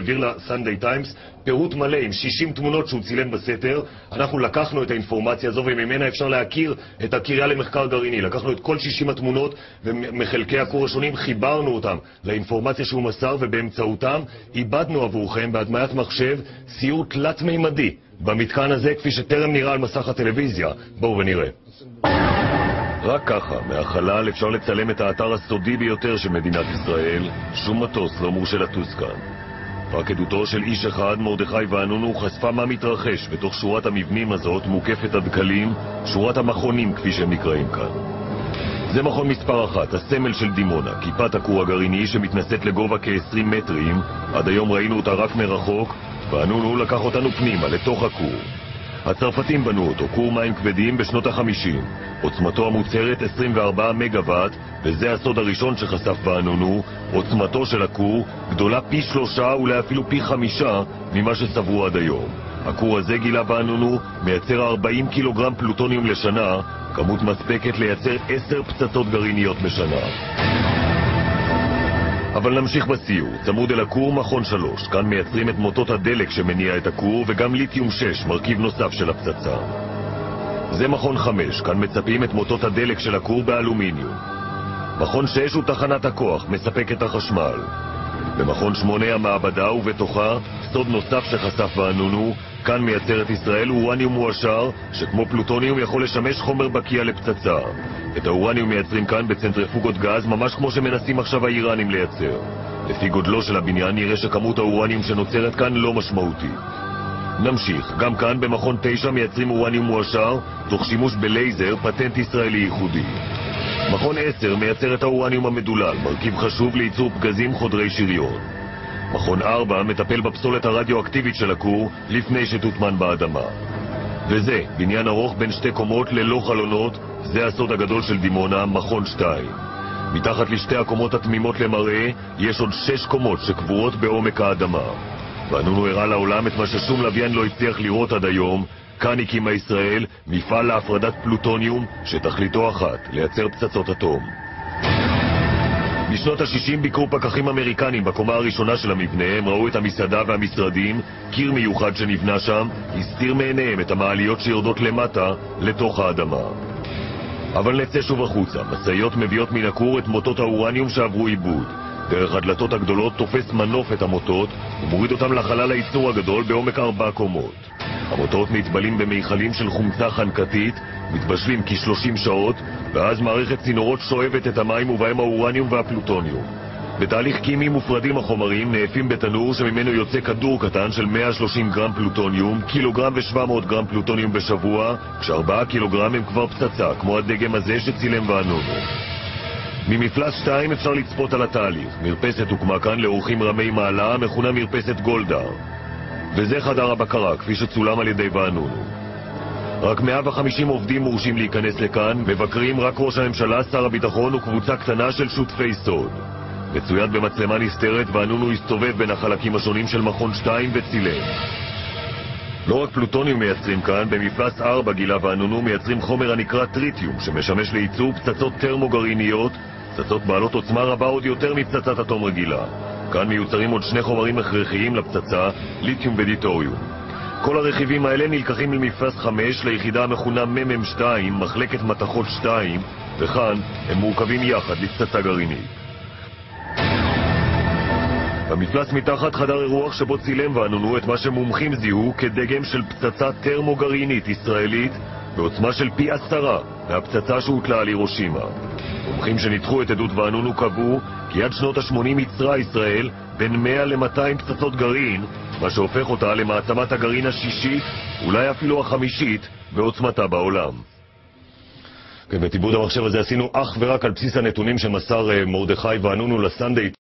העביר לסנדיי טיימס פירוט מלא עם 60 תמונות שהוא צילם בסתר. אנחנו לקחנו את האינפורמציה הזו וממנה אפשר להכיר את הקריה למחקר גרעיני. לקחנו את כל 60 התמונות ומחלקי הכור השונים, חיברנו אותם לאינפורמציה שהוא מסר, ובאמצעותם איבדנו עבורכם בהדמיית מחשב סיור תלת-מימדי במתקן הזה כפי שטרם נראה על מסך הטלוויזיה. בואו ונראה. רק ככה, מהחלל אפשר לצלם את האתר הסודי ביותר של מדינת ישראל. שום מטוס לא מורשה לטוס כאן. רק עדותו של איש אחד, מרדכי ואנונו, חשפה מה מתרחש בתוך שורת המבנים הזאת, מוקפת הדקלים, שורת המכונים כפי שהם נקראים כאן. זה מכון מספר 1, הסמל של דימונה, כיפת הכור הגרעיני שמתנשאת לגובה כ-20 מטרים. עד היום ראינו אותה רק מרחוק, ואנונו לקח אותנו פנימה, לתוך הכור. הצרפתים בנו אותו, כור מים כבדים בשנות ה-50. עוצמתו המוצהרת 24 מגוואט, וזה הסוד הראשון שחשף ואנונו. עוצמתו של הכור גדולה פי 3 אולי אפילו פי 5 ממה שסברו עד היום. הכור הזה, גילה ואנונו, מייצר 40 קילוגרם פלוטוניום לשנה, כמות מספקת לייצר 10 פצצות גרעיניות בשנה. אבל נמשיך בסיור. צמוד אל הכור מכון 3. כאן מייצרים את מוטות הדלק שמניע את הכור, וגם ליתיום 6, מרכיב נוסף של הפצצה. זה מכון 5. כאן מצפים את מוטות הדלק של הכור באלומיניום. מכון 6 הוא תחנת הכוח, מספק את החשמל. במכון 8 המעבדה, ובתוכה סוד נוסף שחשף ואנונו. כאן מייצרת ישראל אורניום מועשר, שכמו פלוטוניום יכול לשמש חומר בקיע לפצצה. את האורניום מייצרים כאן בצנטריפוגות גז, ממש כמו שמנסים עכשיו האיראנים לייצר. לפי גודלו של הבניין נראה שכמות האורניום שנוצרת כאן לא משמעותית. נמשיך. גם כאן במכון 9 מייצרים אורניום מועשר, תוך שימוש בלייזר, פטנט ישראלי ייחודי. מכון 10 מייצר את האורניום המדולל, מרכיב חשוב לייצור פגזים חודרי שריון. מכון 4 מטפל בפסולת הרדיואקטיבית של הכור לפני שתוטמן באדמה. וזה, בניין ארוך בין 2 קומות ללא חלונות, זה הסוד הגדול של דימונה, מכון 2. מתחת לשתי הקומות התמימות למראה, יש עוד 6 קומות שקבורות בעומק האדמה. ואנונו הראה לעולם את מה ששום לוויין לא הצליח לראות עד היום. כאן הקימה ישראל מפעל להפרדת פלוטוניום שתכליתו אחת, לייצר פצצות אטום. בשנות ה-60 ביקרו פקחים אמריקנים בקומה הראשונה של המבנה. הם ראו את המסעדה והמשרדים, קיר מיוחד שנבנה שם, הסתיר מעיניהם את המעליות שיורדות למטה, לתוך האדמה. אבל נצא שוב החוצה. משאיות מביאות מן הכור את מוטות האורניום שעברו עיבוד. דרך הדלתות הגדולות תופס מנוף את המוטות ומוריד אותם לחלל הייצור הגדול בעומק 4 קומות. המוטות נטבלים במיכלים של חומצה חנקתית, מתבשלים כ-30 שעות, ואז מערכת צינורות שואבת את המים ובהם האורניום והפלוטוניום. בתהליך כימי מופרדים החומרים, נאפים בתנור שממנו יוצא כדור קטן של 130 גרם פלוטוניום, קילוגרם ו700 גרם פלוטוניום בשבוע, כש4 קילוגרם הם כבר פצצה, כמו הדגם הזה שצילם ואנונו. ממפלס 2 אפשר לצפות על התהליך. מרפסת הוקמה כאן לאורחים רמי מעלה, מכונה מרפסת גולדהר. וזה חדר הבקרה, כפי שצולם על ידי ואנונו. רק 150 עובדים מורשים להיכנס לכאן, מבקרים רק ראש הממשלה, שר הביטחון וקבוצה קטנה של שותפי סוד. מצויד במצלמה נסתרת, ואנונו הסתובב בין החלקים השונים של מכון 2 וצילם. לא רק פלוטוניום מייצרים כאן, במפלס 4 גילה ואנונו מייצרים חומר הנקרא טריטיום, שמשמש לייצור פצצות טרמוגרעיניות, פצצות בעלות עוצמה רבה עוד יותר מפצצת אטום רגילה. כאן מיוצרים עוד 2 חומרים הכרחיים לפצצה, ליתיום ודיטוריום. כל הרכיבים האלה נלקחים למפלס 5 ליחידה המכונה מ"מ2, מחלקת מתכות 2, וכאן הם מורכבים יחד לפצצה גרעינית. במפלס מתחת חדר אירוח שבו צילם ואנונו את מה שמומחים זיהו כדגם של פצצה טרמוגרעינית ישראלית בעוצמה של פי 10 מהפצצה שהוטלה על הירושימה. מומחים שניתחו את עדות ואנונו קבעו כי עד שנות ה-80 ייצרה ישראל בין 100 ל-200 פצצות גרעין, מה שהופך אותה למעצמת הגרעין השישית, אולי אפילו החמישית, בעוצמתה בעולם. ואת עיבוד המחשב הזה עשינו אך ורק על בסיס הנתונים שמסר מרדכי ואנונו לסנדיי